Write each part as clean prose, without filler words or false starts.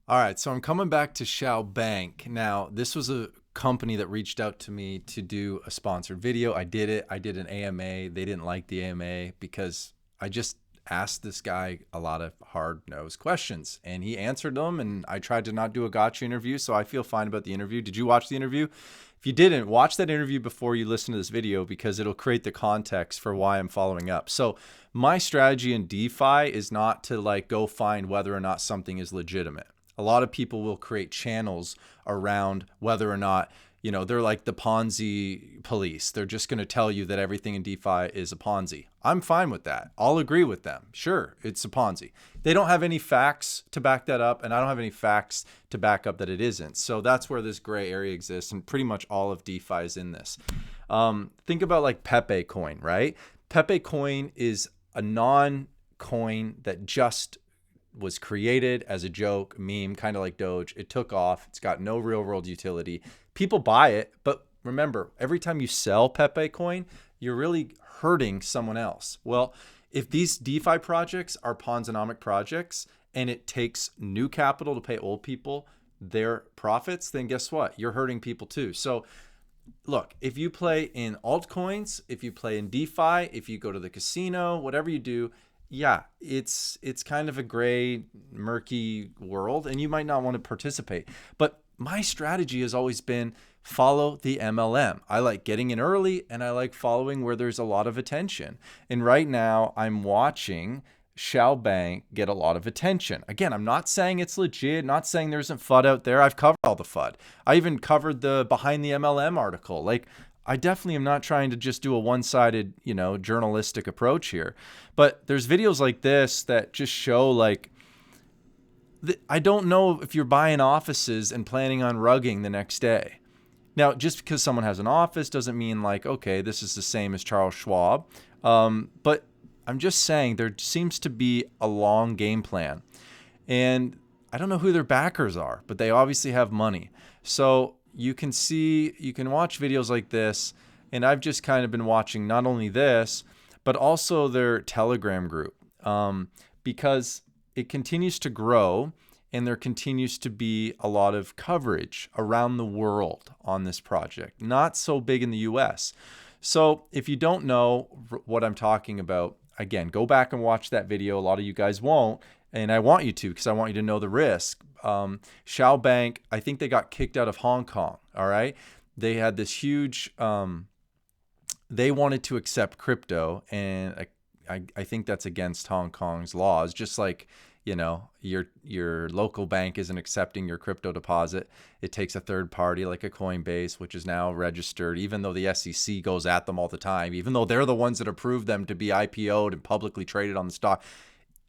All right, so I'm coming back to Shao Bank. Now, this was a company that reached out to me to do a sponsored video. I did it. I did an AMA. They didn't like the AMA because I just asked this guy a lot of hard-nosed questions and he answered them, and I tried to not do a gotcha interview, so I feel fine about the interview. Did you watch the interview? If you didn't, watch that interview before you listen to this video because it'll create the context for why I'm following up. So, my strategy in DeFi is not to like go find whether or not something is legitimate. A lot of people will create channels around whether or not, they're like the Ponzi police. They're just going to tell you that everything in DeFi is a Ponzi. I'm fine with that. I'll agree with them. Sure, it's a Ponzi. They don't have any facts to back that up, and I don't have any facts to back up that it isn't. So that's where this gray area exists, and pretty much all of DeFi is in this. Think about like Pepe coin, right? Pepe coin is a non-coin that just was created as a joke, meme, kind of like Doge. It took off. It's got no real world utility. People buy it, but remember, every time you sell Pepe coin, you're really hurting someone else. Well, if these DeFi projects are Ponzonomic projects and it takes new capital to pay old people their profits, then guess what? You're hurting people too. So look, if you play in altcoins, if you play in DeFi, if you go to the casino, whatever you do, yeah, it's kind of a gray, murky world, and you might not want to participate. But my strategy has always been follow the MLM. I like getting in early, and I like following where there's a lot of attention. And right now, I'm watching Shao Bank get a lot of attention. Again, I'm not saying it's legit, not saying there isn't FUD out there. I've covered all the FUD. I even covered the behind the MLM article. Like, I definitely am not trying to just do a one-sided, journalistic approach here. But there's videos like this that just show like, I don't know if you're buying offices and planning on rugging the next day. Now, just because someone has an office doesn't mean like, okay, this is the same as Charles Schwab. But I'm just saying there seems to be a long game plan. And I don't know who their backers are, but they obviously have money. So you can watch videos like this, and I've just kind of been watching not only this, but also their Telegram group, because it continues to grow and there continues to be a lot of coverage around the world on this project, not so big in the US. So if you don't know what I'm talking about, again, go back and watch that video. A lot of you guys won't, and I want you to because I want you to know the risk. Shao Bank, I think they got kicked out of Hong Kong, all right? They had this huge, they wanted to accept crypto, and I think that's against Hong Kong's laws, just like, your local bank isn't accepting your crypto deposit. It takes a third party like a Coinbase, which is now registered, even though the SEC goes at them all the time, even though they're the ones that approved them to be IPO'd and publicly traded on the stock.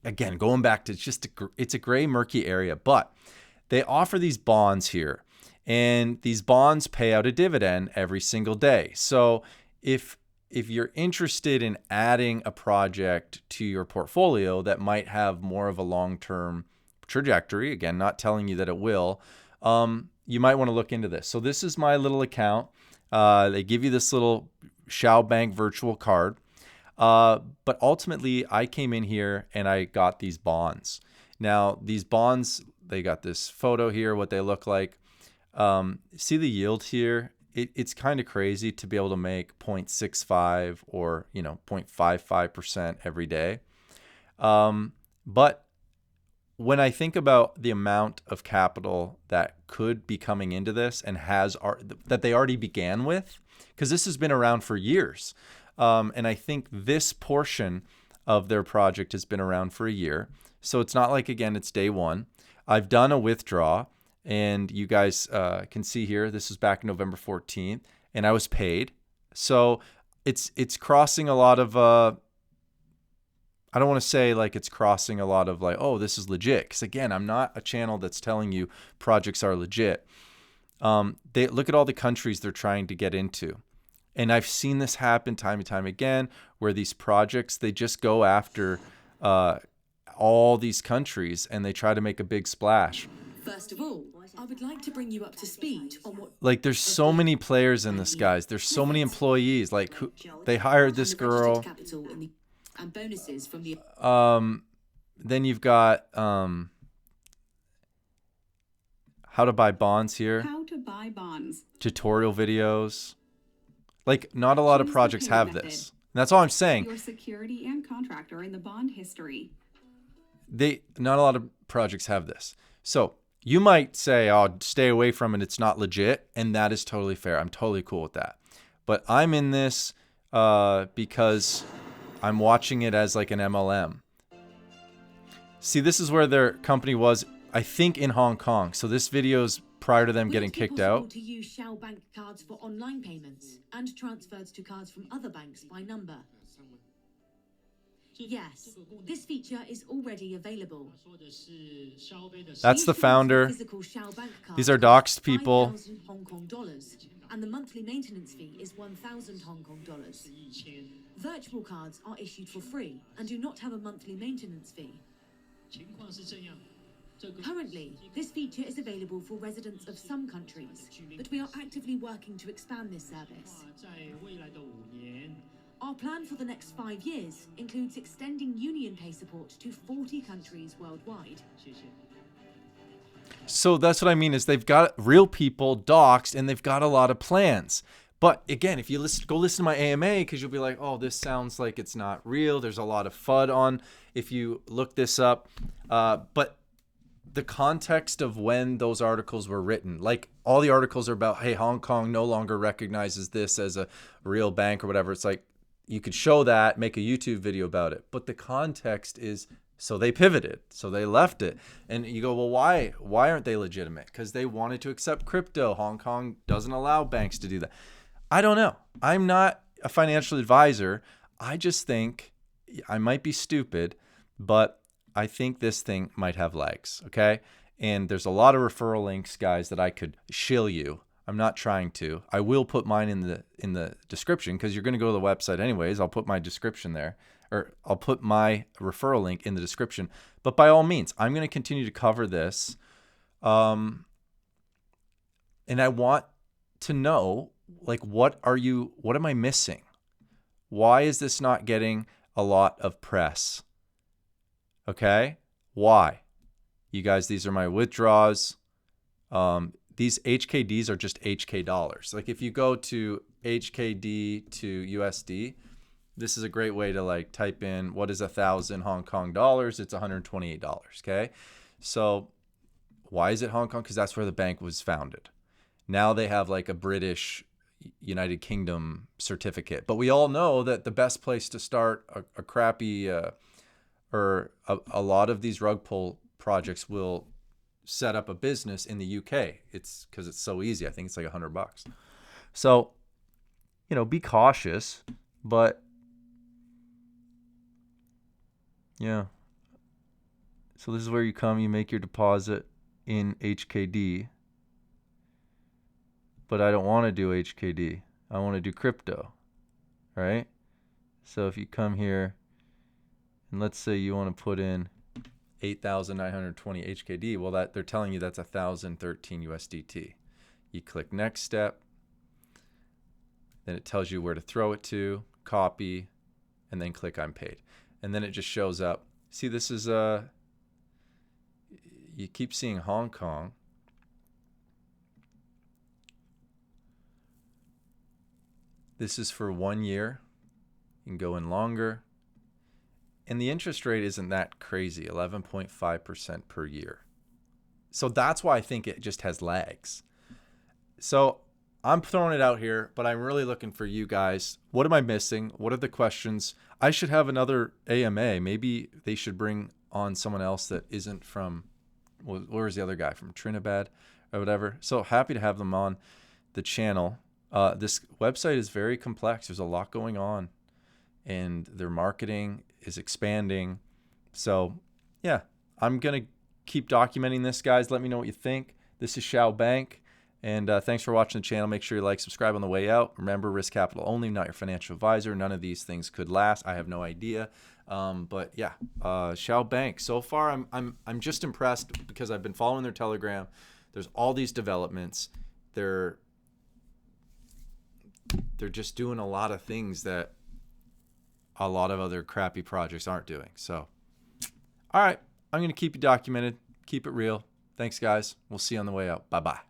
Again, going back to it's a gray, murky area, but they offer these bonds here, and these bonds pay out a dividend every single day. So if you're interested in adding a project to your portfolio that might have more of a long-term trajectory, again, not telling you that it will, you might want to look into this. So this is my little account. They give you this little Shao Bank virtual card. But ultimately, I came in here and I got these bonds. Now, these bonds, they got this photo here, what they look like. See the yield here? It's kind of crazy to be able to make 0.65 or 0.55% every day. But when I think about the amount of capital that could be coming into this and that they already began with, because this has been around for years. And I think this portion of their project has been around for a year. So it's not like, again, it's day one. I've done a withdraw, and you guys can see here, this is back November 14th, and I was paid. So it's crossing a lot of, I don't want to say like it's crossing a lot of like, oh, this is legit. Because again, I'm not a channel that's telling you projects are legit. They look at all the countries they're trying to get into. And I've seen this happen time and time again, where these projects, they just go after all these countries and they try to make a big splash. First of all, I would like to bring you up to speed on what Like, there's so many players in this, guys. There's so many employees. Like, they hired this girl. And bonuses from the Then you've got how to buy bonds here. How to buy bonds. Tutorial videos. Like, not a lot of projects have this. And that's all I'm saying. Your security and contract are in the bond history. Not a lot of projects have this. So you might say, oh, stay away from it, it's not legit. And that is totally fair. I'm totally cool with that. But I'm in this because I'm watching it as like an MLM. See, this is where their company was, I think, in Hong Kong. So this video's prior to them getting kicked out. To use Shao Bank cards for online payments and transfers to cards from other banks by number. Yes, this feature is already available. That's the founder. These are doxed people. Hong Kong dollars, and the monthly maintenance fee is 1,000 Hong Kong dollars. Virtual cards are issued for free and do not have a monthly maintenance fee. Currently, this feature is available for residents of some countries, but we are actively working to expand this service. Our plan for the next 5 years includes extending UnionPay support to 40 countries worldwide. So that's what I mean, is they've got real people doxed and they've got a lot of plans. But again, if you go listen to my AMA, because you'll be like, oh, this sounds like it's not real. There's a lot of FUD on if you look this up. But the context of when those articles were written, like all the articles are about, hey, Hong Kong no longer recognizes this as a real bank or whatever. It's like, you could show that, make a YouTube video about it. But the context is, so they pivoted, so they left it. And you go, well, why aren't they legitimate? Because they wanted to accept crypto. Hong Kong doesn't allow banks to do that. I don't know. I'm not a financial advisor. I just think, I might be stupid, but I think this thing might have legs, okay? And there's a lot of referral links, guys, that I could shill you. I'm not trying to. I will put mine in the description, because you're going to go to the website anyways. I'll put my description there, or I'll put my referral link in the description. But by all means, I'm going to continue to cover this. And I want to know, like, what am I missing? Why is this not getting a lot of press? Okay? Why? You guys, these are my withdrawals. These HKDs are just HK dollars. Like if you go to HKD to USD, this is a great way to like type in what is 1,000 Hong Kong dollars. It's $128. Okay. So why is it Hong Kong? Because that's where the bank was founded. Now they have like a British United Kingdom certificate. But we all know that the best place to start a crappy or a lot of these rug pull projects will set up a business in the UK. It's because it's so easy. I think it's like $100. So, be cautious, but yeah. So this is where you come, you make your deposit in HKD, but I don't want to do HKD. I want to do crypto, right? So if you come here and let's say you want to put in 8,920 HKD. Well, that they're telling you that's 1,013 USDT. You click next step. Then it tells you where to throw it to, copy, and then click I'm paid. And then it just shows up. See, this is you keep seeing Hong Kong. This is for 1 year. You can go in longer. And the interest rate isn't that crazy, 11.5% per year. So that's why I think it just has legs. So I'm throwing it out here, but I'm really looking for you guys. What am I missing? What are the questions? I should have another AMA. Maybe they should bring on someone else that isn't from, where's the other guy? From Trinidad or whatever. So happy to have them on the channel. This website is very complex. There's a lot going on. And their marketing is expanding. So yeah, I'm going to keep documenting this, guys. Let me know what you think. This is Shao Bank. And thanks for watching the channel. Make sure you like, subscribe on the way out. Remember, risk capital only, not your financial advisor. None of these things could last. I have no idea. But yeah, Shao Bank. So far, I'm just impressed because I've been following their Telegram. There's all these developments. They're just doing a lot of things that a lot of other crappy projects aren't doing. So, all right, I'm going to keep you documented, keep it real. Thanks, guys. We'll see you on the way out. Bye-bye.